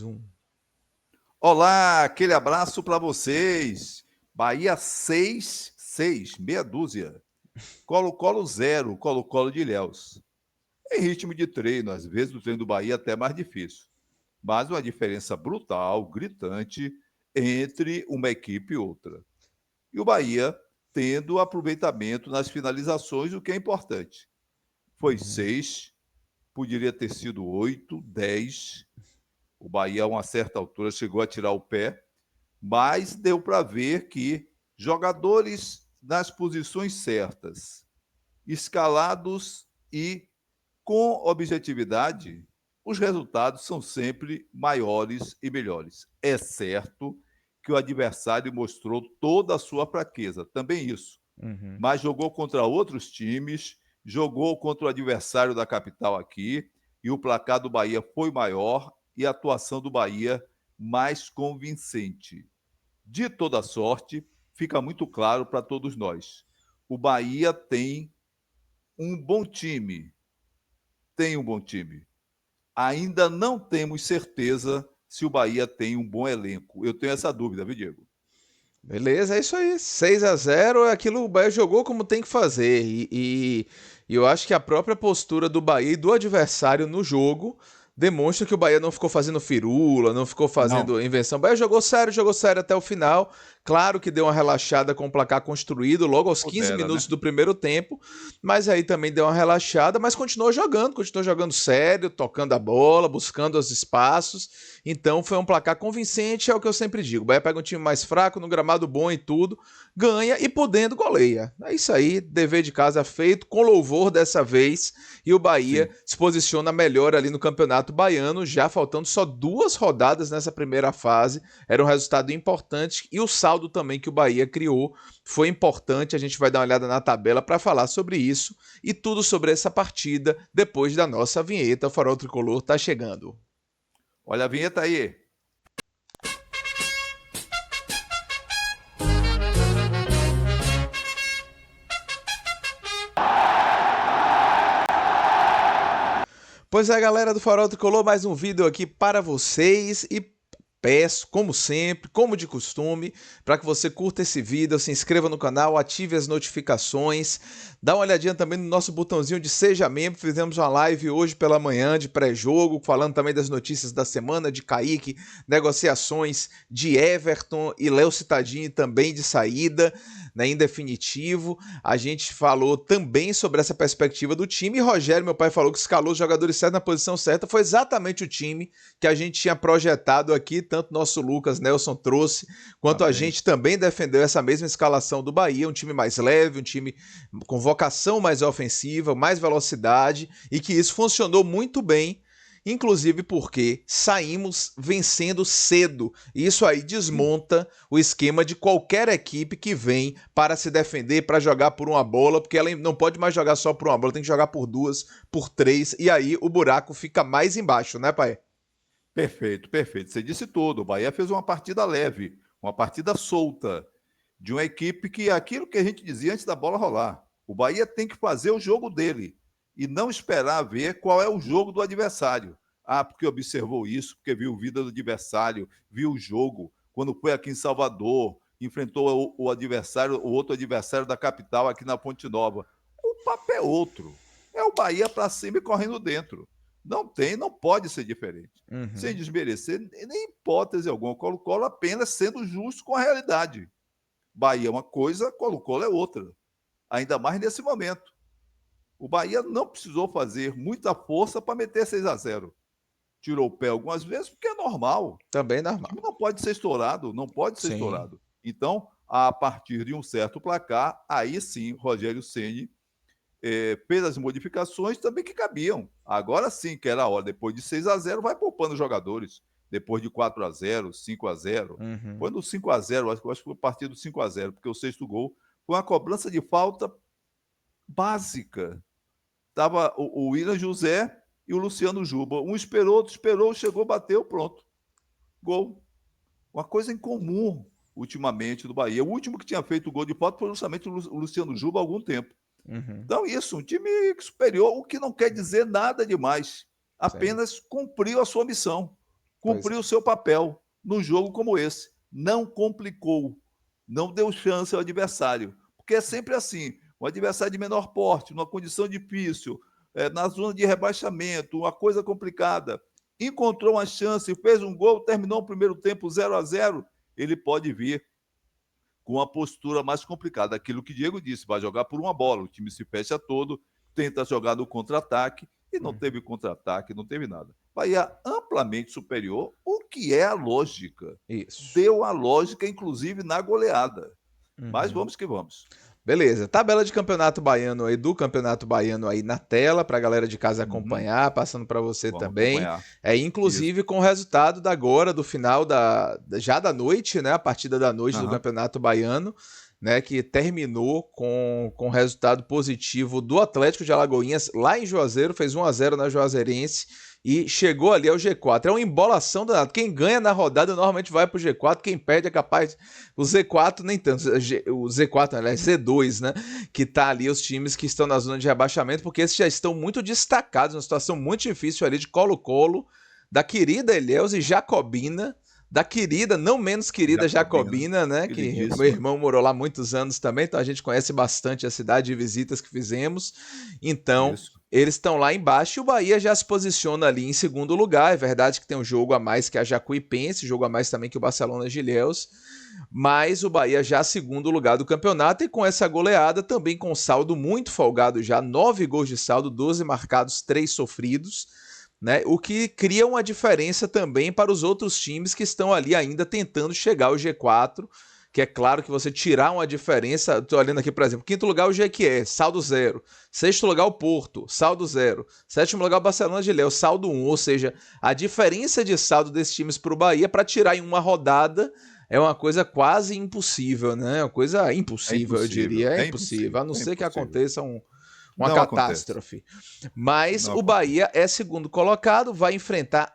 um. Olá, aquele abraço para vocês. Bahia 6, meia dúzia. Colo-Colo 0, Colo-Colo de Ilhéus. Em ritmo de treino, às vezes o treino do Bahia é até mais difícil. Mas uma diferença brutal, gritante, entre uma equipe e outra. E o Bahia tendo aproveitamento nas finalizações, o que é importante. Foi 6, poderia ter sido 8, 10. O Bahia, a uma certa altura, chegou a tirar o pé, mas deu para ver que jogadores nas posições certas, escalados e com objetividade, os resultados são sempre maiores e melhores. É certo que o adversário mostrou toda a sua fraqueza, também isso, mas jogou contra outros times, jogou contra o adversário da capital aqui, e o placar do Bahia foi maior e a atuação do Bahia mais convincente. De toda sorte, fica muito claro para todos nós. O Bahia um bom time, tem um bom time. Ainda não temos certeza se o Bahia tem um bom elenco. Eu tenho essa dúvida, viu, Diego? Beleza, é isso aí. 6-0 é aquilo, o Bahia jogou como tem que fazer. E eu acho que a própria postura do Bahia e do adversário no jogo demonstra que o Bahia não ficou fazendo firula, não ficou Não. fazendo invenção. O Bahia jogou sério até o final. Claro que deu uma relaxada com o placar construído logo aos 15 Pudera, minutos né? do primeiro tempo, mas aí também deu uma relaxada, mas continuou jogando sério, tocando a bola, buscando os espaços. Então foi um placar convincente, é o que eu sempre digo. O Bahia pega um time mais fraco, no gramado bom e tudo, ganha e podendo goleia. É isso aí, dever de casa feito, com louvor dessa vez, e o Bahia Sim. se posiciona melhor ali no Campeonato Baiano, já faltando só 2 rodadas nessa primeira fase. Era um resultado importante e o saldo também que o Bahia criou foi importante. A gente vai dar uma olhada na tabela para falar sobre isso e tudo sobre essa partida depois da nossa vinheta. O Farol Tricolor tá chegando. Olha a vinheta aí. Pois é, galera do Farol Tricolor, mais um vídeo aqui para vocês e peço, como sempre, como de costume, para que você curta esse vídeo, se inscreva no canal, ative as notificações, dá uma olhadinha também no nosso botãozinho de Seja Membro. Fizemos uma live hoje pela manhã de pré-jogo, falando também das notícias da semana, de Kaique, negociações de Everton e Léo Cittadini também de saída, né, em definitivo. A gente falou também sobre essa perspectiva do time e Rogério, meu pai, falou que escalou os jogadores certos na posição certa. Foi exatamente o time que a gente tinha projetado aqui, tanto nosso Lucas Nelson trouxe, quanto a Amém. gente também defendeu essa mesma escalação do Bahia, um time mais leve, um time com vocação mais ofensiva, mais velocidade, e que isso funcionou muito bem, inclusive porque saímos vencendo cedo. E isso aí Sim. desmonta o esquema de qualquer equipe que vem para se defender, para jogar por uma bola, porque ela não pode mais jogar só por uma bola, tem que jogar por duas, por três, e aí o buraco fica mais embaixo, né, pai? Perfeito, perfeito. Você disse tudo. O Bahia fez uma partida leve, uma partida solta, de uma equipe que é aquilo que a gente dizia antes da bola rolar. O Bahia tem que fazer o jogo dele e não esperar ver qual é o jogo do adversário. Ah, porque observou isso, porque viu a vida do adversário, viu o jogo. Quando foi aqui em Salvador, enfrentou o adversário, o outro adversário da capital aqui na Ponte Nova. O papo é outro. É o Bahia para cima e correndo dentro. Não tem, não pode ser diferente. Sem desmerecer, nem hipótese alguma. Colo-Colo apenas sendo justo com a realidade. Bahia é uma coisa, Colo-Colo é outra. Ainda mais nesse momento. O Bahia não precisou fazer muita força para meter 6-0. Tirou o pé algumas vezes, porque é normal. Também O time normal. não pode ser estourado, não pode ser Sim. estourado. Então, a partir de um certo placar, aí sim, Rogério Ceni fez as modificações também que cabiam. Agora sim, que era a hora. Depois de 6-0, vai poupando jogadores. Depois de 4-0, 5-0. Uhum. Foi no 5-0, acho que foi a partir do 5-0, porque o sexto gol foi uma cobrança de falta básica. Tava o William José e o Luciano Juba. Um esperou, outro esperou, chegou, bateu, pronto. Gol. Uma coisa incomum ultimamente do Bahia. O último que tinha feito o gol de falta foi justamente o Luciano Juba há algum tempo. Uhum. Então, isso, um time superior, o que não quer dizer nada demais. Certo. Apenas cumpriu a sua missão. Pois é. cumpriu o seu papel num jogo como esse. Não complicou, não deu chance ao adversário. Porque é sempre assim: o adversário de menor porte, numa condição difícil, na zona de rebaixamento, uma coisa complicada, encontrou uma chance, fez um gol, terminou o primeiro tempo 0-0, ele pode vir com uma postura mais complicada. Aquilo que Diego disse, vai jogar por uma bola, o time se fecha todo, tenta jogar no contra-ataque, e não teve contra-ataque, não teve nada. Bahia amplamente superior, o que é a lógica. Isso. Deu a lógica, inclusive, na goleada. Mas Uhum. vamos que vamos. Beleza, tabela de campeonato baiano aí, do campeonato baiano aí na tela, para a galera de casa Uhum. acompanhar, passando para você Vamos também. acompanhar. Isso. Inclusive com o resultado da agora, do final já da noite, né? A partida da noite do Uhum. campeonato baiano, né? Que terminou com resultado positivo do Atlético de Alagoinhas lá em Juazeiro, fez 1-0 na Juazeirense e chegou ali ao G4. É uma embolação danada. Quem ganha na rodada normalmente vai pro G4, quem perde é capaz. O Z4 nem tanto, o Z4, aliás, Z2, né? Que tá ali os times que estão na zona de rebaixamento, porque esses já estão muito destacados, uma situação muito difícil ali de Colo-Colo, da querida Ilhéus e Jacobina, da querida, não menos querida Jacobina, Jacobina, né? Que meu queridíssima. irmão morou lá muitos anos também, então a gente conhece bastante a cidade de visitas que fizemos. Então, Isso. eles estão lá embaixo e o Bahia já se posiciona ali em segundo lugar. É verdade que tem um jogo a mais que a Jacuipense, jogo a mais também que o Barcelona de Ilhéus, mas o Bahia já segundo lugar do campeonato e com essa goleada também com saldo muito folgado já, 9 gols de saldo, 12 marcados, 3 sofridos, né? O que cria uma diferença também para os outros times que estão ali ainda tentando chegar ao G4, que é claro que você tirar uma diferença, tô olhando aqui, por exemplo, quinto lugar o Jequié, saldo 0, sexto lugar o Porto, saldo 0, sétimo lugar o Barcelona de Léo, saldo 1, ou seja, a diferença de saldo desses times para o Bahia para tirar em uma rodada é uma coisa quase impossível, né? Uma coisa É impossível, eu impossível, diria, é é impossível, impossível, a não é ser que impossível. aconteça uma Não acontece, catástrofe. Mas não o acontece. Bahia é segundo colocado, vai enfrentar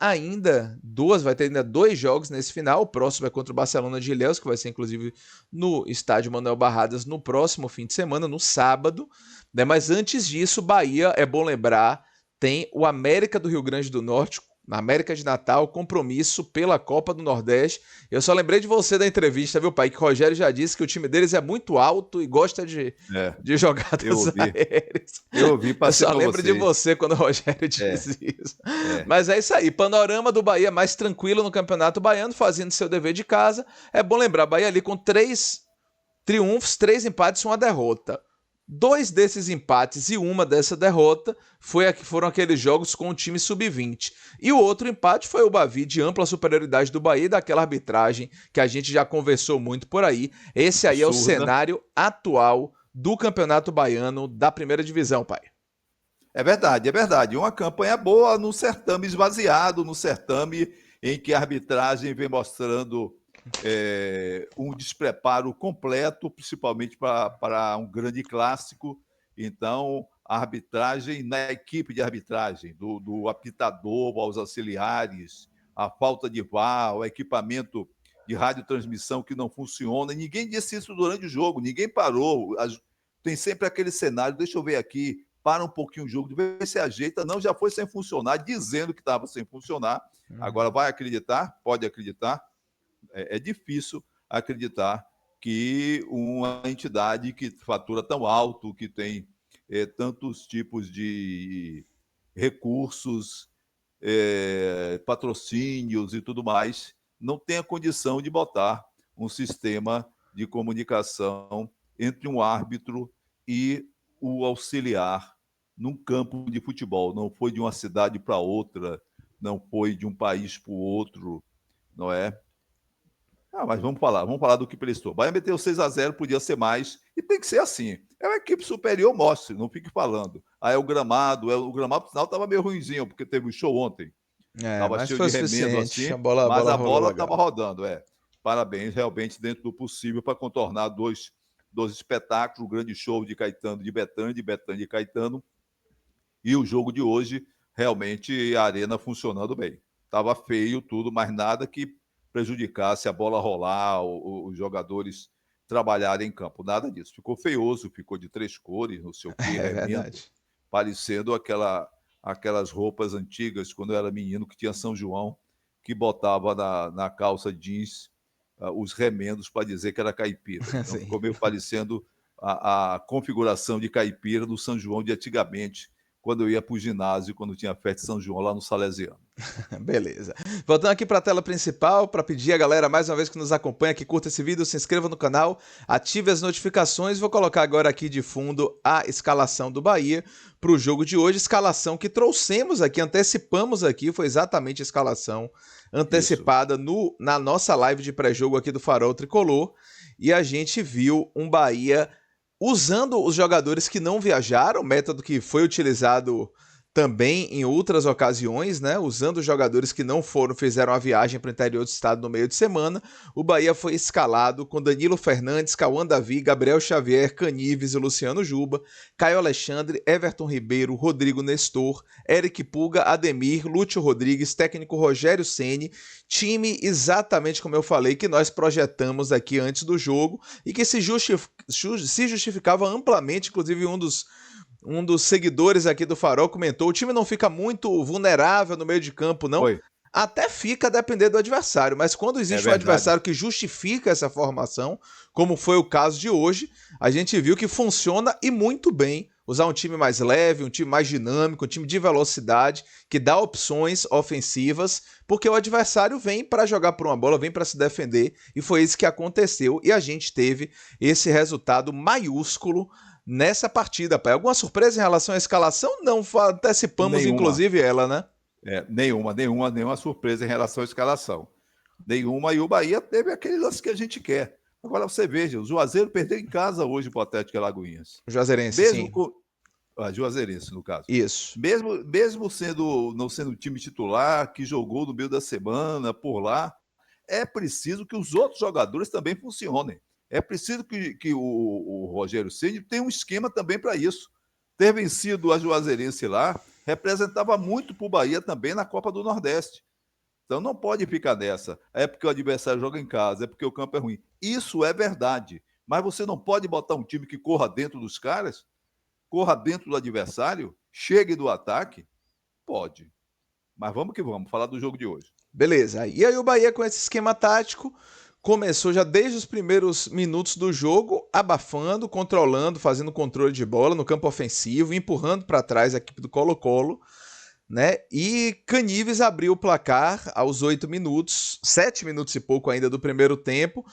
vai ter ainda 2 jogos nesse final. O próximo é contra o Barcelona de Ilhéus, que vai ser inclusive no estádio Manuel Barradas no próximo fim de semana, no sábado. Né? Mas antes disso, o Bahia, é bom lembrar, tem o América do Rio Grande do Norte, na América de Natal, compromisso pela Copa do Nordeste. Eu só lembrei de você da entrevista, viu, pai? Que o Rogério já disse que o time deles é muito alto e gosta É, de eu jogadas ouvi, aéreas. eu ouvi, Eu passei só para lembro de vocês. você quando o Rogério É, diz isso. é. Mas é isso aí. Panorama do Bahia mais tranquilo no Campeonato Baiano, fazendo seu dever de casa. É bom lembrar, Bahia ali com 3 triunfos, 3 empates e uma derrota. 2 desses empates e uma dessa derrota foram aqueles jogos com o time sub-20. E o outro empate foi o Bavi, de ampla superioridade do Bahia e daquela arbitragem que a gente já conversou muito por aí. Esse aí é o Absurda. cenário atual do Campeonato Baiano da primeira divisão, pai. É verdade, é verdade. Uma campanha boa no certame esvaziado, no certame em que a arbitragem vem mostrando um despreparo completo, principalmente para um grande clássico. Então, a arbitragem, na equipe de arbitragem, do apitador aos auxiliares, a falta de VAR, o equipamento de radiotransmissão que não funciona. Ninguém disse isso durante o jogo, ninguém parou. Tem sempre aquele cenário, deixa eu ver aqui, para um pouquinho o jogo, de ver se ajeita. Não, já foi sem funcionar, dizendo que estava sem funcionar. Agora vai acreditar? Pode acreditar. É difícil acreditar que uma entidade que fatura tão alto, que tem tantos tipos de recursos, patrocínios e tudo mais, não tenha condição de botar um sistema de comunicação entre um árbitro e o auxiliar num campo de futebol. Não foi de uma cidade para outra, não foi de um país para o outro, não é? Mas vamos falar do que prestou. Bahia meteu 6-0, podia ser mais, e tem que ser assim. É uma equipe superior, mostre, não fique falando. Aí o gramado, por sinal, estava meio ruimzinho, porque teve um show ontem, estava Mas cheio foi de o remendo suficiente. assim, A mas bola a rolou bola estava legal. rodando, Parabéns, realmente, dentro do possível, para contornar dois espetáculos, o grande show de Caetano de Betânia de Caetano, e o jogo de hoje, realmente, a arena funcionando bem. Estava feio tudo, mas nada que prejudicasse a bola rolar, os jogadores trabalharem em campo. Nada disso. Ficou feioso, ficou de 3 cores, não sei o que, É remendo, verdade. parecendo aquelas roupas antigas, quando eu era menino, que tinha São João, que botava na calça jeans os remendos para dizer que era caipira. Então ficou meio parecendo a configuração de caipira do São João de antigamente, quando eu ia para o ginásio, quando tinha festa de São João lá no Salesiano. Beleza. Voltando aqui para a tela principal, para pedir a galera mais uma vez que nos acompanha, que curta esse vídeo, se inscreva no canal, ative as notificações. Vou colocar agora aqui de fundo a escalação do Bahia para o jogo de hoje. Escalação que trouxemos aqui, antecipamos aqui, foi exatamente a escalação antecipada na nossa live de pré-jogo aqui do Farol Tricolor. E a gente viu um Bahia usando os jogadores que não viajaram, método que foi utilizado também em outras ocasiões, né? Usando os jogadores que não fizeram a viagem para o interior do estado no meio de semana. O Bahia foi escalado com Danilo Fernandes, Cauã Davi, Gabriel Xavier, Canives e Luciano Juba, Caio Alexandre, Everton Ribeiro, Rodrigo Nestor, Eric Puga, Ademir, Lúcio Rodrigues, técnico Rogério Ceni, time exatamente como eu falei, que nós projetamos aqui antes do jogo e que se justificava amplamente, inclusive um dos seguidores aqui do Farol comentou, o time não fica muito vulnerável no meio de campo, não. Oi. Até fica a depender do adversário, mas quando existe um adversário que justifica essa formação, como foi o caso de hoje, a gente viu que funciona e muito bem usar um time mais leve, um time mais dinâmico, um time de velocidade, que dá opções ofensivas, porque o adversário vem para jogar por uma bola, vem para se defender, e foi isso que aconteceu, e a gente teve esse resultado maiúsculo nessa partida, pai. Alguma surpresa em relação à escalação? Não, antecipamos inclusive ela, né? Nenhuma surpresa em relação à escalação. Nenhuma, e o Bahia teve aquele lance que a gente quer. Agora você veja, o Juazeiro perdeu em casa hoje pro Atlético Alagoinhas. Juazeirense, mesmo sim. Juazeirense, no caso. Isso. Mesmo não sendo o time titular, que jogou no meio da semana, por lá, é preciso que os outros jogadores também funcionem. É preciso que o Rogério Ceni tenha um esquema também para isso. Ter vencido a Juazeirense lá representava muito para o Bahia também na Copa do Nordeste. Então não pode ficar nessa. É porque o adversário joga em casa, é porque o campo é ruim. Isso é verdade. Mas você não pode botar um time que corra dentro dos caras, corra dentro do adversário, chegue do ataque? Pode. Mas vamos que vamos, falar do jogo de hoje. Beleza. E aí o Bahia com esse esquema tático começou já desde os primeiros minutos do jogo, abafando, controlando, fazendo controle de bola no campo ofensivo, empurrando para trás a equipe do Colo-Colo, né? E Canives abriu o placar aos 8 minutos, 7 minutos e pouco ainda do primeiro tempo.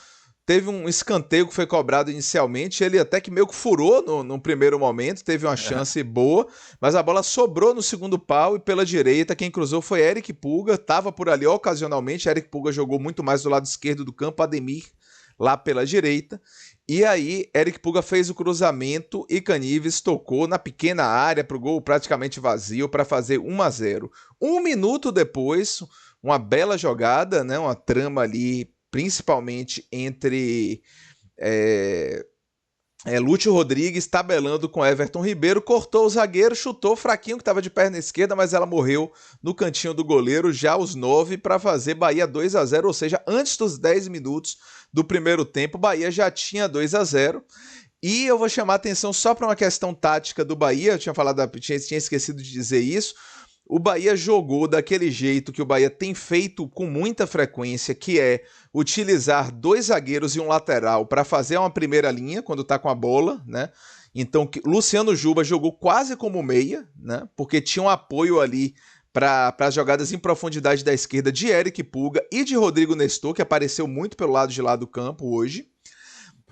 Teve um escanteio que foi cobrado inicialmente, ele até que meio que furou no primeiro momento, teve uma chance boa, mas a bola sobrou no segundo pau e pela direita quem cruzou foi Eric Puga, estava por ali ocasionalmente, Eric Puga jogou muito mais do lado esquerdo do campo, Ademir lá pela direita, e aí Eric Puga fez o cruzamento e Canives tocou na pequena área para o gol praticamente vazio para fazer 1-0. Um minuto depois, uma bela jogada, né, uma trama ali principalmente entre Lúcio Rodrigues tabelando com Everton Ribeiro, cortou o zagueiro, chutou fraquinho que estava de perna esquerda, mas ela morreu no cantinho do goleiro, já aos 9 para fazer Bahia 2-0, ou seja, antes dos 10 minutos do primeiro tempo, Bahia já tinha 2-0. E eu vou chamar a atenção só para uma questão tática do Bahia, eu tinha esquecido de dizer isso. O Bahia jogou daquele jeito que o Bahia tem feito com muita frequência, que é utilizar 2 zagueiros e um lateral para fazer uma primeira linha quando está com a bola, né? Então, Luciano Juba jogou quase como meia, né? Porque tinha um apoio ali para as jogadas em profundidade da esquerda de Eric Puga e de Rodrigo Nestor, que apareceu muito pelo lado de lá do campo hoje.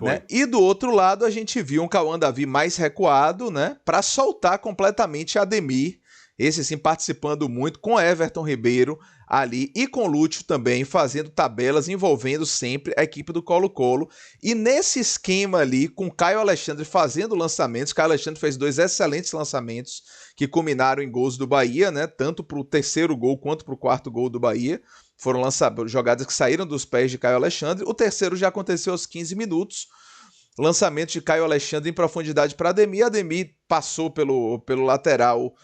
Né? E do outro lado a gente viu um Cauã Davi mais recuado, né? Para soltar completamente Ademir, esse sim participando muito com Everton Ribeiro ali e com Lúcio também, fazendo tabelas, envolvendo sempre a equipe do Colo-Colo. E nesse esquema ali, com Caio Alexandre fazendo lançamentos, Caio Alexandre fez 2 excelentes lançamentos que culminaram em gols do Bahia, né? Tanto para o terceiro gol quanto para o quarto gol do Bahia. Foram jogadas que saíram dos pés de Caio Alexandre. O terceiro já aconteceu aos 15 minutos. Lançamento de Caio Alexandre em profundidade para Ademir. Ademir passou pelo lateral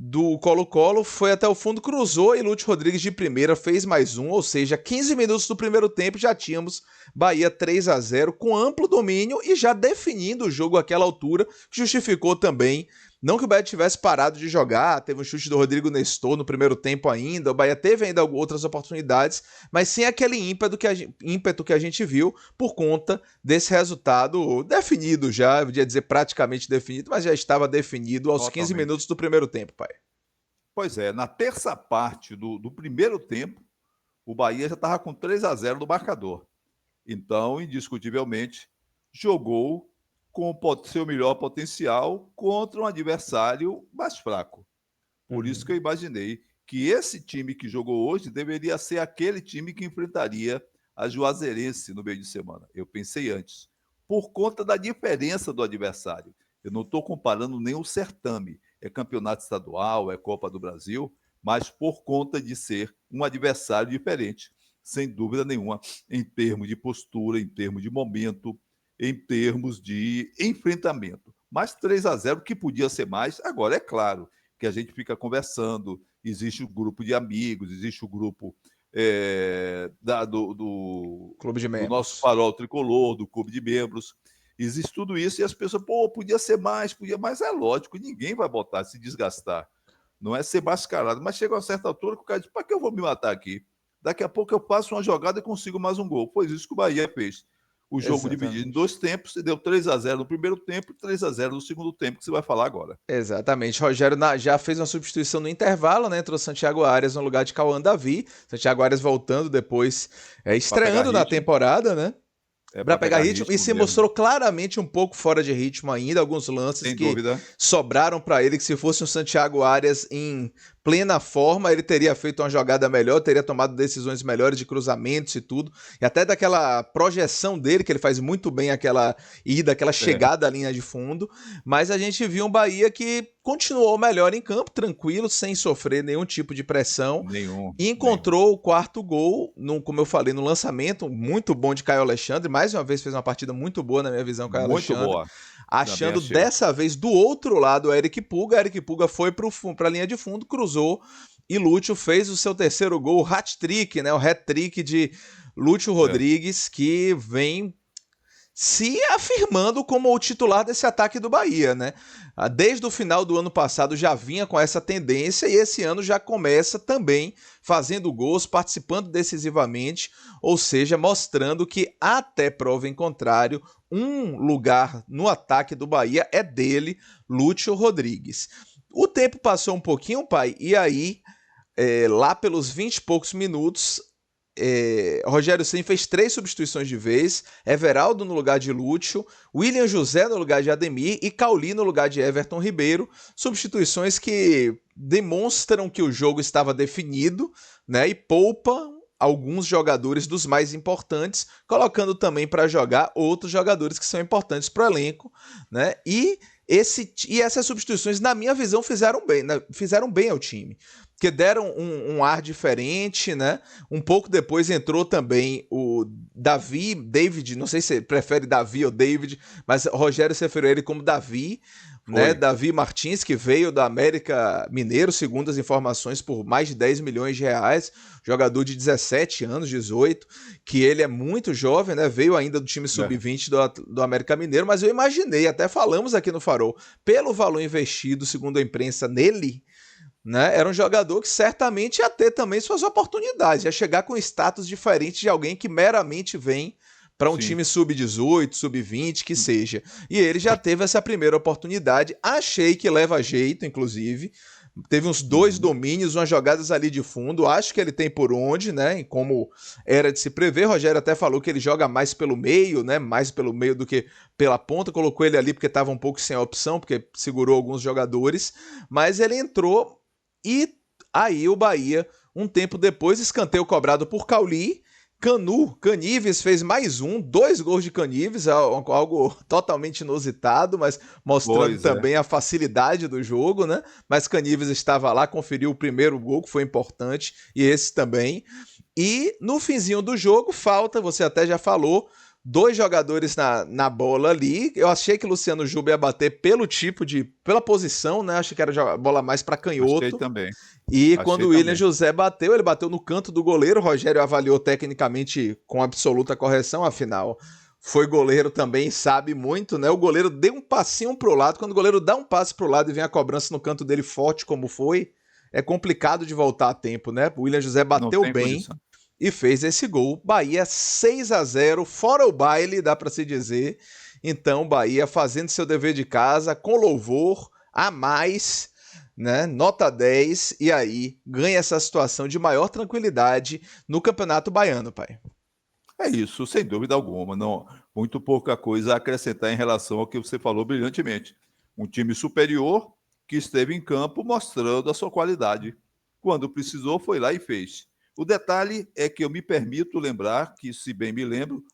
do Colo-Colo, foi até o fundo, cruzou e Lúcio Rodrigues de primeira fez mais um, ou seja, 15 minutos do primeiro tempo já tínhamos Bahia 3-0 com amplo domínio e já definindo o jogo àquela altura, que justificou também Não que o Bahia tivesse parado de jogar, teve um chute do Rodrigo Nestor no primeiro tempo ainda, o Bahia teve ainda outras oportunidades, mas sem aquele ímpeto que a gente viu por conta desse resultado definido já, eu podia dizer praticamente definido, mas já estava definido aos 15 minutos do primeiro tempo, pai. Pois é, na terça parte do primeiro tempo, o Bahia já estava com 3-0 no marcador. Então, indiscutivelmente, jogou com o seu melhor potencial contra um adversário mais fraco. Por isso que eu imaginei que esse time que jogou hoje deveria ser aquele time que enfrentaria a Juazeirense no meio de semana. Eu pensei antes, por conta da diferença do adversário. Eu não estou comparando nem o certame. É campeonato estadual, é Copa do Brasil, mas por conta de ser um adversário diferente, sem dúvida nenhuma, em termos de postura, em termos de momento, em termos de enfrentamento. Mas 3-0, que podia ser mais, agora é claro que a gente fica conversando, existe o grupo de amigos, existe o grupo do Clube de do nosso Membros. farol tricolor, do clube de membros, existe tudo isso, e as pessoas, podia ser mais, é lógico, ninguém vai botar, se desgastar, não é ser mascarado, mas chega a uma certa altura que o cara diz, para que eu vou me matar aqui? Daqui a pouco eu faço uma jogada e consigo mais um gol. Foi isso que o Bahia fez. O jogo dividido em 2 tempos, e deu 3-0 no primeiro tempo e 3-0 no segundo tempo, que você vai falar agora. Exatamente. Rogério já fez uma substituição no intervalo, né? Entrou Santiago Arias no lugar de Cauã Davi. Santiago Arias voltando depois, estreando na temporada, né? Para pegar ritmo e se mostrou claramente um pouco fora de ritmo ainda, alguns lances que sobraram para ele, que se fosse um Santiago Arias em plena forma, ele teria feito uma jogada melhor, teria tomado decisões melhores de cruzamentos e tudo, e até daquela projeção dele, que ele faz muito bem aquela ida, aquela chegada à linha de fundo, mas a gente viu um Bahia que continuou melhor em campo, tranquilo, sem sofrer nenhum tipo de pressão, e encontrou o quarto gol, como eu falei, no lançamento, muito bom de Caio Alexandre, mais uma vez fez uma partida muito boa na minha visão, Caio Alexandre. Muito boa. Achando dessa vez do outro lado o Eric Puga foi para a linha de fundo, cruzou e Lúcio fez o seu terceiro gol, o hat-trick, né? O hat-trick de Lúcio Rodrigues, que vem se afirmando como o titular desse ataque do Bahia, né? Desde o final do ano passado já vinha com essa tendência e esse ano já começa também fazendo gols, participando decisivamente, ou seja, mostrando que até prova em contrário, um lugar no ataque do Bahia é dele, Lúcio Rodrigues. O tempo passou um pouquinho, pai, e aí, lá pelos 20 e poucos minutos, Rogério Ceni fez 3 substituições de vez, Everaldo no lugar de Lúcio, William José no lugar de Ademir e Cauli no lugar de Everton Ribeiro, substituições que demonstram que o jogo estava definido, né, e poupam alguns jogadores dos mais importantes, colocando também para jogar outros jogadores que são importantes para o elenco, né, e essas substituições, na minha visão, fizeram bem ao time, que deram um ar diferente, né? Um pouco depois entrou também o David, não sei se você prefere Davi ou David, mas Rogério se referiu a ele como Davi, né? Davi Martins, que veio da América Mineiro, segundo as informações, por mais de 10 milhões de reais, jogador de 17 anos, 18, que ele é muito jovem, né? Veio ainda do time sub-20 do América Mineiro, mas eu imaginei, até falamos aqui no Farol, pelo valor investido, segundo a imprensa, nele, né? Era um jogador que certamente ia ter também suas oportunidades, ia chegar com status diferente de alguém que meramente vem para um time sub-18, sub-20, que seja. E ele já teve essa primeira oportunidade, achei que leva jeito, inclusive, teve uns 2 domínios, umas jogadas ali de fundo, acho que ele tem por onde, né, como era de se prever. Rogério até falou que ele joga mais pelo meio, né, mais pelo meio do que pela ponta, colocou ele ali porque estava um pouco sem a opção, porque segurou alguns jogadores, mas ele entrou. E aí o Bahia, um tempo depois, escanteio cobrado por Cauli, Canives fez mais 2 gols de Canives, algo totalmente inusitado, mas mostrando também a facilidade do jogo, né? Mas Canives estava lá, conferiu o primeiro gol, que foi importante, e esse também. E no finzinho do jogo, falta, você até já falou, 2 jogadores na bola ali. Eu achei que o Luciano Juba ia bater pela posição, né? Achei que era bola mais para canhoto. Achei também. E quando o William José bateu, ele bateu no canto do goleiro. O Rogério avaliou tecnicamente com absoluta correção, afinal, foi goleiro também, sabe muito, né? O goleiro deu um passinho pro lado. Quando o goleiro dá um passo pro lado e vem a cobrança no canto dele forte como foi, é complicado de voltar a tempo, né? O William José Não bateu tem bem condição. e fez esse gol. Bahia 6-0, fora o baile, dá para se dizer. Então, Bahia fazendo seu dever de casa, com louvor, a mais, né? Nota 10, e aí ganha essa situação de maior tranquilidade no Campeonato Baiano, pai. É isso, sem dúvida alguma. Não, muito pouca coisa a acrescentar em relação ao que você falou brilhantemente. Um time superior que esteve em campo mostrando a sua qualidade. Quando precisou, foi lá e fez. O detalhe é que eu me permito lembrar que, se bem me lembro,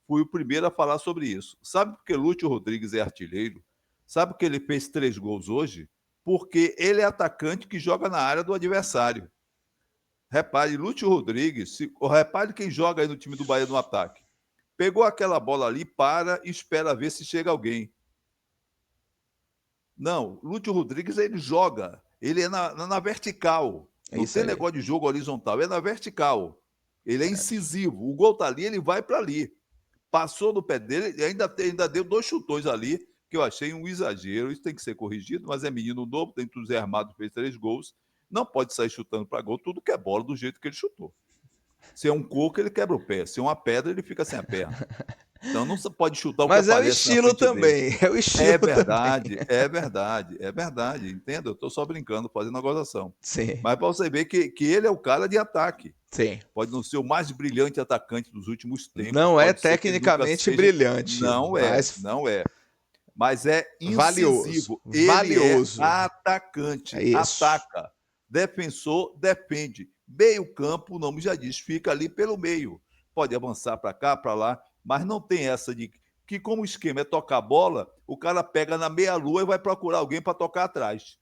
fui o primeiro a falar sobre isso. Sabe por que Lúcio Rodrigues é artilheiro? Sabe por que ele fez 3 gols hoje? Porque ele é atacante que joga na área do adversário. Repare, Lúcio Rodrigues, repare quem joga aí no time do Bahia no ataque. Pegou aquela bola ali, para e espera ver se chega alguém. Não, Lúcio Rodrigues ele joga, ele é na vertical. É Não isso tem aí. negócio de jogo horizontal, é na vertical. Ele é incisivo. O gol tá ali, ele vai para ali. Passou no pé dele e ainda deu 2 chutões ali, que eu achei um exagero. Isso tem que ser corrigido, mas é menino novo, tem tudo armado, fez 3 gols. Não pode sair chutando para gol tudo que é bola do jeito que ele chutou. Se é um coco, ele quebra o pé. Se é uma pedra, ele fica sem a perna. Então não se pode chutar o que Mas é o aparece na estilo frente dele. também, é o estilo É também. verdade, é verdade, é verdade. Entenda, eu estou só brincando, fazendo a gozação. Sim, Mas para você ver que ele é o cara de ataque. sim. Pode não ser o mais brilhante atacante dos últimos tempos, Não é pode ser que ele nunca tecnicamente seja. brilhante, Não é, mas não é. Mas é valioso, incisivo. Ele é valioso. É atacante, isso. ataca. Defensor, defende. Meio campo, o nome já diz, fica ali pelo meio. Pode avançar para cá, para lá, mas não tem essa de que, como o esquema é tocar a bola, o cara pega na meia-lua e vai procurar alguém para tocar atrás,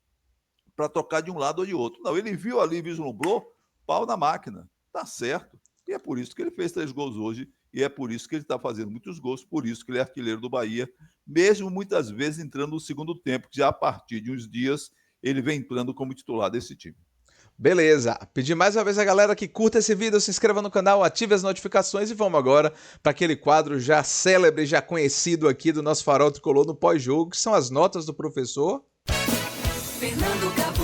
para tocar de um lado ou de outro. Não, ele viu ali, vislumbrou, pau na máquina. Tá certo. E é por isso que ele fez 3 gols hoje, e é por isso que ele está fazendo muitos gols, por isso que ele é artilheiro do Bahia, mesmo muitas vezes entrando no segundo tempo, que já a partir de uns dias ele vem entrando como titular desse time. Beleza. Pedir mais uma vez a galera que curta esse vídeo, se inscreva no canal, ative as notificações e vamos agora para aquele quadro já célebre, já conhecido aqui do nosso Farol Tricolor no pós-jogo, que são as notas do professor. Fernando Cabu.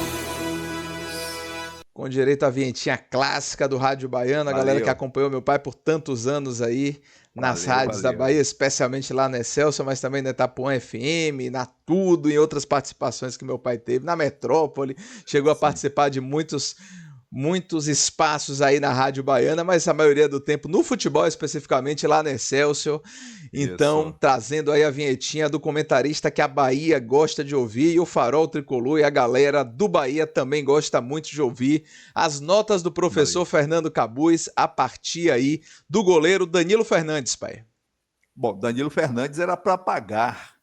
Com direito à vinhetinha clássica do Rádio Baiano, a galera que Valeu, acompanhou meu pai por tantos anos aí nas valeu, rádios da valeu. Bahia, especialmente lá na Excelsior, mas também na Itapuã FM, na Tudo, em outras participações que meu pai teve, na Metrópole, chegou a Sim, participar de muitos espaços aí na Rádio Baiana, mas a maioria do tempo no futebol, especificamente lá na Excelsior. Então, isso. trazendo aí a vinhetinha do comentarista que a Bahia gosta de ouvir, e o Farol Tricolor e a galera do Bahia também gosta muito de ouvir. As notas do professor Valeu. Fernando Cabuz a partir aí do goleiro Danilo Fernandes, pai. Bom, Danilo Fernandes era para pagar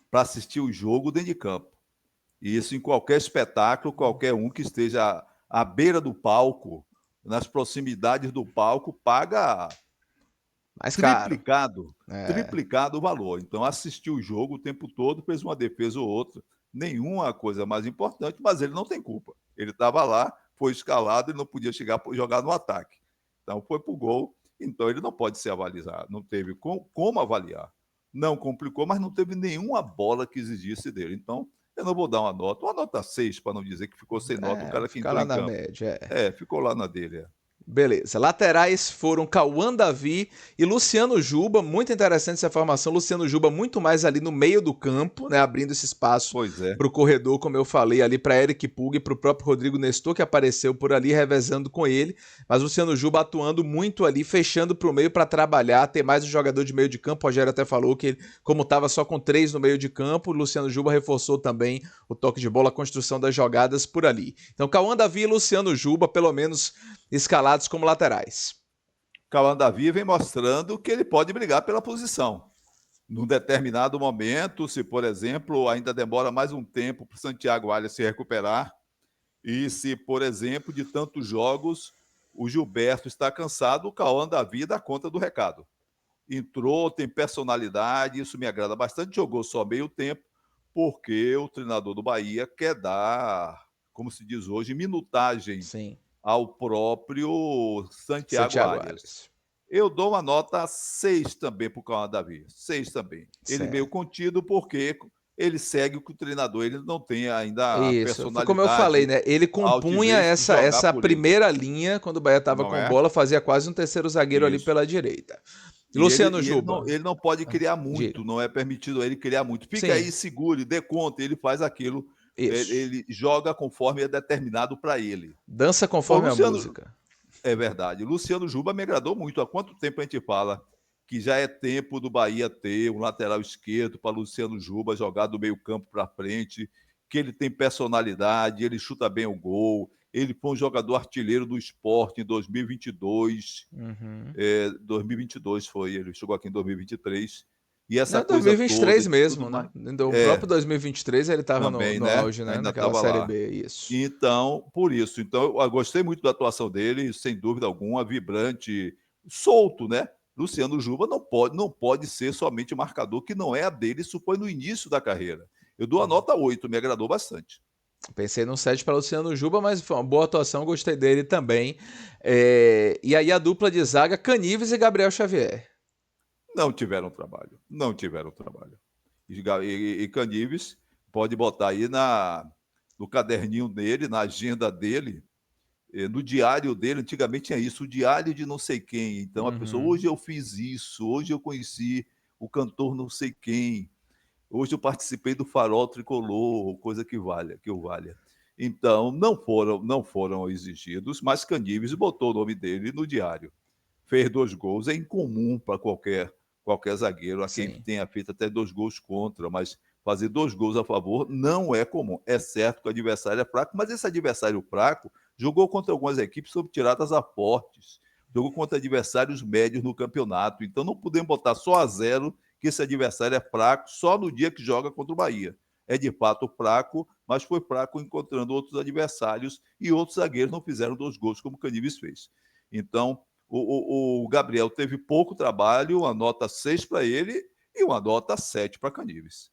para assistir o jogo dentro de campo. E isso em qualquer espetáculo, qualquer um que esteja à beira do palco, nas proximidades do palco, paga Mais caro. triplicado, É, triplicado o valor. Então, assistiu o jogo o tempo todo, fez uma defesa ou outra, nenhuma coisa mais importante, mas ele não tem culpa. Ele estava lá, foi escalado e não podia chegar jogar no ataque. Então, foi para o gol, então ele não pode ser avalizado, não teve como avaliar. Não complicou, mas não teve nenhuma bola que exigisse dele. Então, eu não vou dar uma nota 6, para não dizer que ficou sem nota o cara que fica entrou lá em na campo. média. É. É, ficou lá na dele. É. Beleza. Laterais foram Cauã Davi e Luciano Juba. Muito interessante essa formação. Luciano Juba muito mais ali no meio do campo, né, abrindo esse espaço Pois é. para o corredor, como eu falei, ali para Eric Pug e para o próprio Rodrigo Nestor, que apareceu por ali, revezando com ele. Mas Luciano Juba atuando muito ali, fechando para o meio para trabalhar, ter mais um jogador de meio de campo. O Rogério até falou que ele, como estava só com 3 no meio de campo, o Luciano Juba reforçou também o toque de bola, a construção das jogadas por ali. Então, Cauã Davi e Luciano Juba, pelo menos escalados como laterais. Cauã Davi vem mostrando que ele pode brigar pela posição. Num determinado momento, se, por exemplo, ainda demora mais um tempo para o Santiago Alves se recuperar, e se, por exemplo, de tantos jogos, o Gilberto está cansado, o Cauã Davi dá conta do recado. Entrou, tem personalidade, isso me agrada bastante, jogou só meio tempo, porque o treinador do Bahia quer dar, como se diz hoje, minutagem Sim, ao próprio Santiago Santiago Arias. Arias. Eu dou uma nota 6 também para o Cauã Davi. 6 também. Ele meio Certo. contido porque ele segue o que o treinador, ele não tem ainda a Isso, foi como eu falei, personalidade, né? Ele a compunha altivez de essa, jogar essa por ele, primeira linha quando o Bahia estava não com é? bola, fazia quase um terceiro zagueiro ali Isso. pela direita. E ele, Luciano e ele, não, Juba. ele não pode Ah, criar diga. muito, não é permitido a ele criar muito. Fica Sim, aí, segure, dê conta, ele faz aquilo, ele, isso. ele joga conforme é determinado para ele. Dança Ô, conforme a Luciano, música. é verdade. Luciano Juba me agradou muito. Há quanto tempo a gente fala que já é tempo do Bahia ter um lateral esquerdo para Luciano Juba jogar do meio-campo para frente, que ele tem personalidade, ele chuta bem o gol, ele foi um jogador artilheiro do esporte em 2022. Uhum. 2022 foi, ele chegou aqui em 2023. E essa Não, coisa toda 2023 e tudo mesmo, né? mais. No próprio É, 2023 ele estava no, também, no né? auge, né? Ainda Naquela estava Série lá. B, isso. Então, por isso. Então, eu gostei muito da atuação dele, sem dúvida alguma, vibrante, solto, né? Luciano Juba não pode ser somente marcador, que não é a dele, isso foi no início da carreira. Eu dou a nota 8, me agradou bastante. Pensei no 7 para Luciano Juba, mas foi uma boa atuação, gostei dele também. E aí a dupla de zaga, Canives e Gabriel Xavier. Não tiveram trabalho, não tiveram trabalho. E Canives pode botar aí no caderninho dele, na agenda dele, no diário dele. Antigamente tinha isso, o diário de não sei quem. Então a pessoa, Uhum. hoje eu fiz isso, hoje eu conheci o cantor não sei quem, hoje eu participei do Farol Tricolor, coisa que valha, que o valha. Então não foram exigidos, mas Canives botou o nome dele no diário. Fez 2 gols, é incomum para qualquer zagueiro, a quem Sim. tenha feito até 2 gols contra, mas fazer 2 gols a favor não é comum. É certo que o adversário é fraco, mas esse adversário fraco jogou contra algumas equipes sob tiradas a fortes, jogou contra adversários médios no campeonato, então não podemos botar só a zero que esse adversário é fraco só no dia que joga contra o Bahia. É de fato fraco, mas foi fraco encontrando outros adversários e outros zagueiros não fizeram 2 gols como o Canives fez. Então, o Gabriel teve pouco trabalho, uma nota 6 para ele e uma nota 7 para Canives,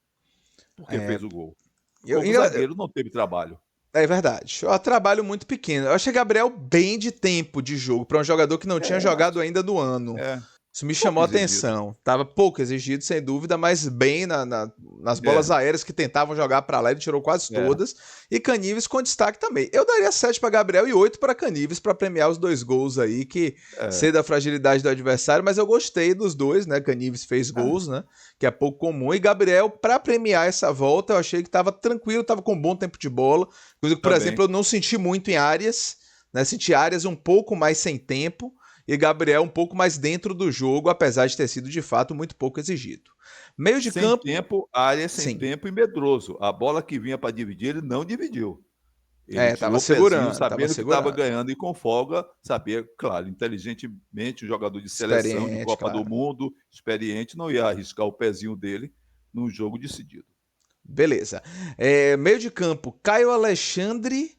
porque É, fez o gol. eu, Como zagueiro, não teve trabalho. é verdade. Eu trabalho muito pequeno. Eu achei Gabriel bem de tempo de jogo para um jogador que não tinha Mas jogado ainda do ano. é Isso me chamou pouco a exigido. atenção. Tava pouco exigido, sem dúvida, mas bem nas bolas É, aéreas que tentavam jogar para lá, ele tirou quase é, todas. E Canives com destaque também. Eu daria 7 para Gabriel e 8 para Canives para premiar os 2 gols aí, que sei é, da fragilidade do adversário, mas eu gostei dos dois, né? Canives fez é. gols, né? Que é pouco comum. E Gabriel, para premiar essa volta, eu achei que estava tranquilo, estava com um bom tempo de bola. Coisa que, por Também. exemplo, eu não senti muito em áreas, né? Senti áreas um pouco mais sem tempo e Gabriel um pouco mais dentro do jogo, apesar de ter sido de fato muito pouco exigido. Meio de Sem campo, tempo, área sem sim. tempo e medroso. A bola que vinha para dividir, ele não dividiu. Ele Tava tirou o pezinho, segurando, tava sabendo que estava segurando. ganhando e com folga, sabia, claro, inteligentemente, um jogador de seleção, de Experiente, Copa do claro. Mundo, experiente, não ia arriscar o pezinho dele num jogo decidido. Beleza. Meio de campo, Caio Alexandre,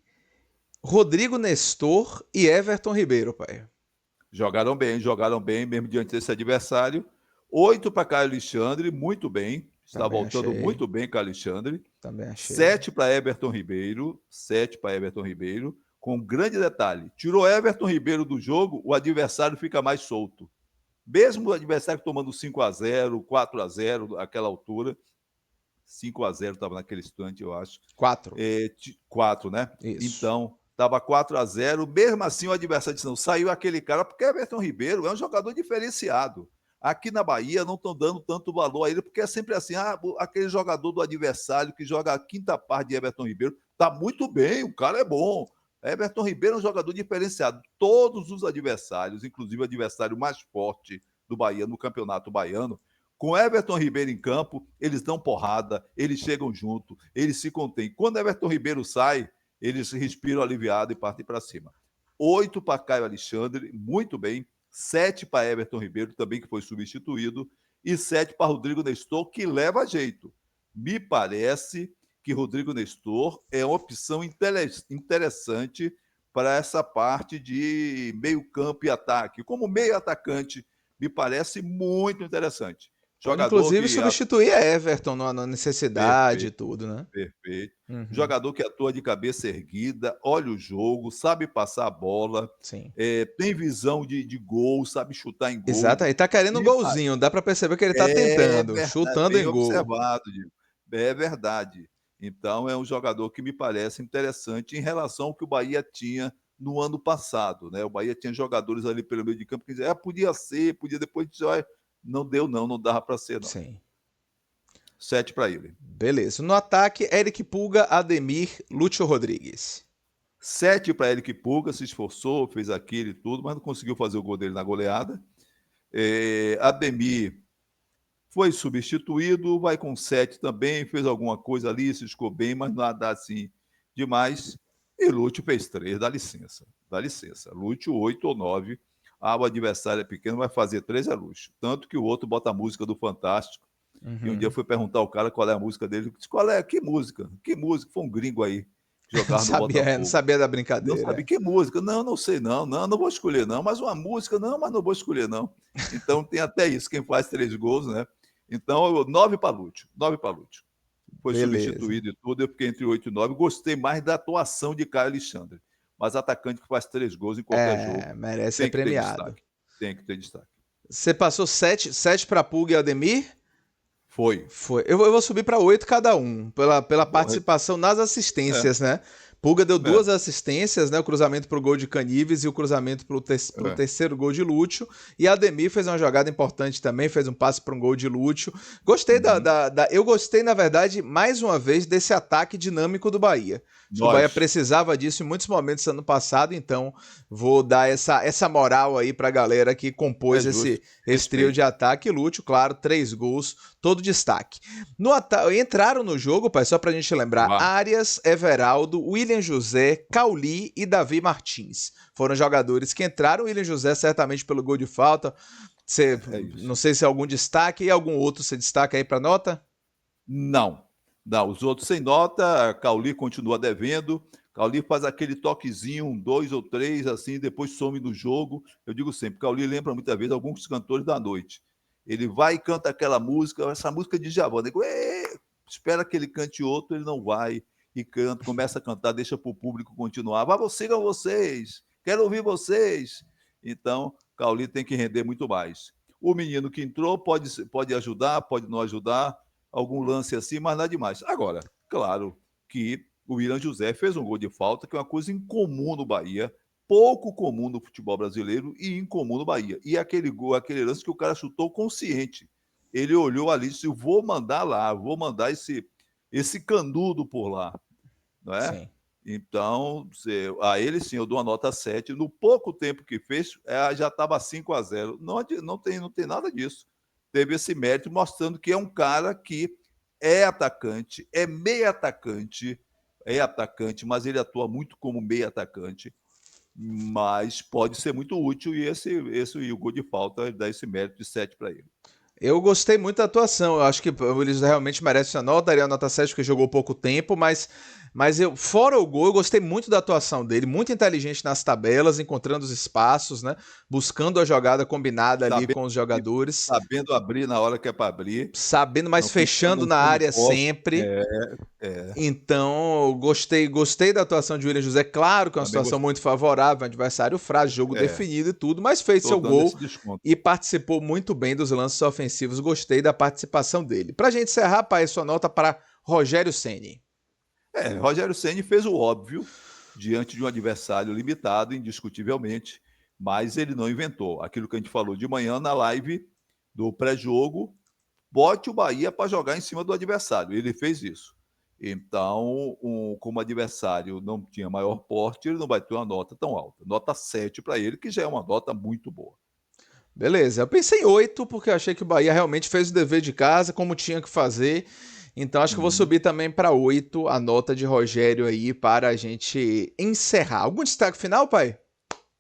Rodrigo Nestor e Everton Ribeiro, pai. Jogaram bem, mesmo diante desse adversário. 8 para Caio Alexandre, muito bem. Está Também voltando achei. muito bem Caio Alexandre. Também achei. 7 para Everton Ribeiro. 7 para Everton Ribeiro. Com um grande detalhe: tirou Everton Ribeiro do jogo, o adversário fica mais solto. Mesmo o adversário tomando 5-0, 4-0, àquela altura, 5-0 estava naquele instante, eu acho. 4. 4, né? Isso. Então, estava 4-0. Mesmo assim, o adversário disse: não, saiu aquele cara, porque Everton Ribeiro é um jogador diferenciado. Aqui na Bahia não estão dando tanto valor a ele, porque é sempre assim: aquele jogador do adversário que joga a quinta parte de Everton Ribeiro, tá muito bem, o cara é bom. Everton Ribeiro é um jogador diferenciado. Todos os adversários, inclusive o adversário mais forte do Bahia no Campeonato Baiano, com Everton Ribeiro em campo, eles dão porrada, eles chegam junto, eles se contêm. Quando Everton Ribeiro sai, eles respiram aliviado e partem para cima. 8 para Caio Alexandre, muito bem. 7 para Everton Ribeiro, também que foi substituído. E 7 para Rodrigo Nestor, que leva jeito. Me parece que Rodrigo Nestor é uma opção interessante para essa parte de meio campo e ataque. Como meio atacante, me parece muito interessante. Pode Jogador inclusive que substituir Everton na necessidade e perfeito, tudo, né? perfeito. Uhum, Jogador que atua de cabeça erguida, olha o jogo, sabe passar a bola, sim. tem visão de gol, sabe chutar em gol. Exato, ele tá querendo um Me pa- golzinho, dá pra perceber que ele tá É tentando, verdade, chutando bem em gol. observado, Diego. É verdade. Então, é um jogador que me parece interessante em relação ao que o Bahia tinha no ano passado, né? O Bahia tinha jogadores ali pelo meio de campo que diziam, podia ser, podia depois dizer, "Olha, não deu não, não dava para ser não." Sim. 7 para ele. Beleza. No ataque, Eric Pulga, Ademir, Lúcio Rodrigues. 7 para Eric Pulga, se esforçou, fez aquilo e tudo, mas não conseguiu fazer o gol dele na goleada. Ademir foi substituído, vai com 7 também, fez alguma coisa ali, se ficou bem, mas nada assim demais. E Lúcio fez 3, dá licença, dá licença. Lúcio 8 ou 9, o adversário é pequeno, vai fazer 3 é Lúcio. Tanto que o outro bota a música do Fantástico, e um dia Uhum. foi perguntar ao cara qual é a música dele, disse, qual é? Que música? Que música? Foi um gringo aí, que jogava no Não Botafogo. sabia da Não sabe brincadeira. que música? Não, não sei não, não vou escolher não, mas uma música, não, mas não vou escolher não. Então tem até isso, quem faz 3 gols, né? Então, 9 para Lúcio, 9 para Lúcio. Foi Beleza. substituído e tudo, eu fiquei entre 8 e 9. Gostei mais da atuação de Caio Alexandre. Mas atacante que faz 3 gols em qualquer jogo, Merece ser tem que ter premiado. destaque. Tem que ter destaque. Você passou sete para Pulga e Ademir? Foi. Foi. Eu vou subir para 8 cada um, pela Bom, participação nas é, assistências, né? Pulga deu é, duas assistências, né? O cruzamento pro gol de Canives e o cruzamento pro é. terceiro gol de Lúcio. E Ademir fez uma jogada importante também, fez um passe para um gol de Lúcio. Gostei Uhum. eu gostei, na verdade, mais uma vez, desse ataque dinâmico do Bahia. Acho que o Bahia Nós. precisava disso em muitos momentos ano passado, então vou dar essa moral aí pra galera que É compôs justo. esse trio de Respeito. ataque. Lúcio, claro, 3 gols, todo destaque. Entraram no jogo, pai, só pra gente lembrar, Vá. Arias, Everaldo, William José, Cauli e Davi Martins. Foram jogadores que entraram, William José certamente pelo gol de falta. É isso. Não sei se é algum destaque e algum outro você destaca aí pra nota? Não. Não, os outros sem nota, Cauli continua devendo. Cauli faz aquele toquezinho, 2 ou 3, assim, depois some do jogo. Eu digo sempre, Cauli lembra muitas vezes alguns cantores da noite. Ele vai e canta aquela música, essa música de Djavan. Digo, espera que ele cante outro, ele não vai. E canta, começa a cantar, deixa para o público continuar. Sigam vocês, quero ouvir vocês. Então, Cauli tem que render muito mais. O menino que entrou pode ajudar, pode não ajudar, algum lance assim, mas nada demais. Agora, claro que o William José fez um gol de falta, que é uma coisa incomum no Bahia, pouco comum no futebol brasileiro e incomum no Bahia. E aquele gol, aquele lance que o cara chutou consciente. Ele olhou ali e disse: vou mandar lá, vou mandar esse canudo por lá, não é? Sim. Então, a ele sim, eu dou uma nota 7. No pouco tempo que fez, já estava 5-0. Não tem nada disso. Teve esse mérito, mostrando que é um cara que é atacante, é atacante, mas ele atua muito como meio atacante. Mas pode ser muito útil e esse o gol de falta dá esse mérito de 7 para ele. Eu gostei muito da atuação. Eu acho que eles realmente merecem a nota. Daria a nota 7 porque jogou pouco tempo, mas fora o gol, eu gostei muito da atuação dele. Muito inteligente nas tabelas, encontrando os espaços, né? Buscando a jogada combinada ali Sabendo, com os jogadores. sabendo abrir na hora que é para abrir, Sabendo, mas não ficando fechando um na pano área poste. sempre. É, Então, gostei da atuação de William José. Claro que é uma também situação gostei. muito favorável, um adversário frágil, jogo É, definido e tudo, mas fez estou seu dando gol esse desconto. e participou muito bem dos lances ofensivos. Gostei da participação dele. Pra gente encerrar, pai, sua nota para Rogério Ceni. Rogério Ceni fez o óbvio diante de um adversário limitado, indiscutivelmente, mas ele não inventou. Aquilo que a gente falou de manhã na live do pré-jogo, bote o Bahia para jogar em cima do adversário. Ele fez isso. Então, como o adversário não tinha maior porte, ele não vai ter uma nota tão alta. Nota 7 para ele, que já é uma nota muito boa. Beleza, eu pensei em 8, porque eu achei que o Bahia realmente fez o dever de casa, como tinha que fazer. Então acho que eu vou Uhum. subir também para 8 a nota de Rogério aí para a gente encerrar. Algum destaque final, pai?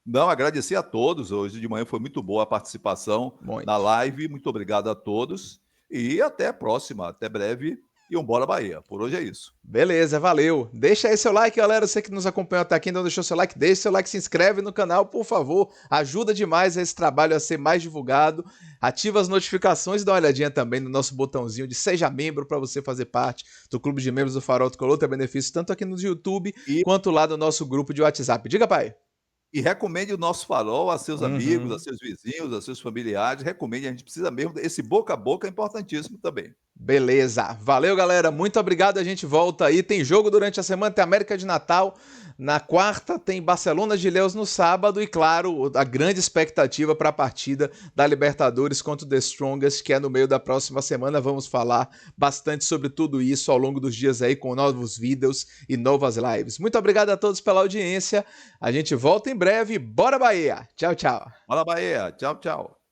Não, agradecer a todos. Hoje de manhã foi muito boa a participação na Muito. live. Muito obrigado a todos. E até a próxima. Até breve. E um bora Bahia. Por hoje é isso. Beleza, valeu. Deixa aí seu like, galera. Você que nos acompanhou até aqui, ainda não deixou seu like, deixa seu like, se inscreve no canal, por favor. Ajuda demais esse trabalho a ser mais divulgado. Ativa as notificações e dá uma olhadinha também no nosso botãozinho de Seja Membro para você fazer parte do Clube de Membros do Farol Tricolor. Tem benefícios tanto aqui no YouTube quanto lá no nosso grupo de WhatsApp. Diga, pai. E recomende o nosso Farol a seus amigos, a Uhum. seus vizinhos, a seus familiares. Recomende, a gente precisa mesmo. Esse boca a boca é importantíssimo também. Beleza. Valeu, galera. Muito obrigado. A gente volta aí. Tem jogo durante a semana, tem América de Natal na quarta, tem Barcelona de Ilhéus no sábado e, claro, a grande expectativa para a partida da Libertadores contra o The Strongest, que é no meio da próxima semana. Vamos falar bastante sobre tudo isso ao longo dos dias aí com novos vídeos e novas lives. Muito obrigado a todos pela audiência. A gente volta em breve. Bora, Bahia! Tchau, tchau. Fala, Bahia. Tchau, tchau.